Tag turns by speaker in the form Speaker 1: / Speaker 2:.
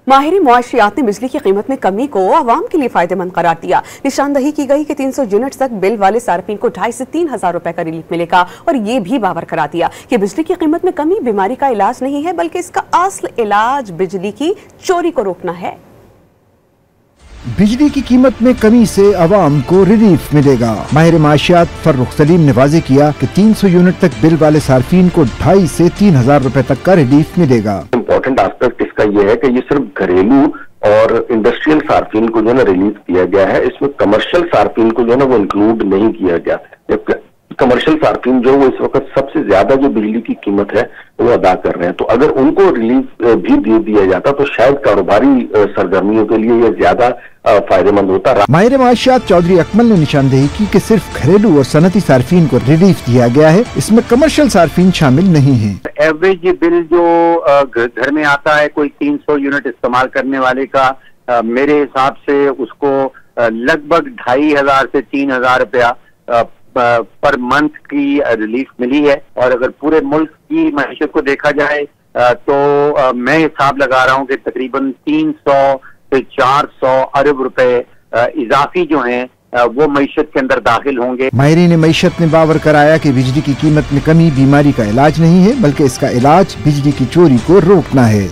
Speaker 1: माहिर मुआशियात ने बिजली की कीमत में कमी को आवाम के लिए फायदेमंद करार दिया। निशानदही की गई कि 300 यूनिट तक बिल वाले सार्फिन को 2,500 से 3,000 रुपए का रिलीफ मिलेगा और ये भी बावर करा दिया कि बिजली की कीमत में कमी बीमारी का इलाज नहीं है बल्कि इसका असल इलाज बिजली की चोरी को रोकना है।
Speaker 2: बिजली की कीमत में कमी से अवाम को रिलीफ मिलेगा। माहिर माशियात फर्रुख सलीम ने वाज़ेह किया कि 300 यूनिट तक बिल वाले सार्फिन को 2,500 से 3,000 रुपए तक का रिलीफ मिलेगा।
Speaker 3: इम्पोर्टेंट एस्पेक्ट इसका ये है कि ये सिर्फ घरेलू और इंडस्ट्रियल सार्फिन को जो है ना रिलीफ किया गया है, इसमें कमर्शियल सार्फिन को जो है ना वो इंक्लूड नहीं किया गया। कमर्शियल सार्फिन जो वो इस वक्त सबसे ज्यादा जो बिजली की कीमत है वो अदा कर रहे हैं, तो अगर उनको रिलीफ भी दे दिया जाता तो शायद कारोबारी सरगर्मियों के लिए ये ज्यादा फायदेमंद होता।
Speaker 2: माहिर माशियात चौधरी अकमल ने निशानदेही की कि सिर्फ घरेलू और सनती सार्फिन को रिलीफ दिया गया है, इसमें कमर्शियल सार्फिन शामिल नहीं है।
Speaker 4: एवरेज बिल जो घर में आता है कोई 300 यूनिट इस्तेमाल करने वाले का, मेरे हिसाब से उसको लगभग 2,500 से 3,000 रुपया पर मंथ की रिलीफ मिली है। और अगर पूरे मुल्क की मईशत को देखा जाए तो मैं हिसाब लगा रहा हूँ कि तकरीबन 300 से 400 अरब रुपए इजाफी जो हैं वो मईशत के अंदर दाखिल होंगे।
Speaker 2: माहिरीन मईशत ने बावर कराया कि बिजली की कीमत में कमी बीमारी का इलाज नहीं है बल्कि इसका इलाज बिजली की चोरी को रोकना है।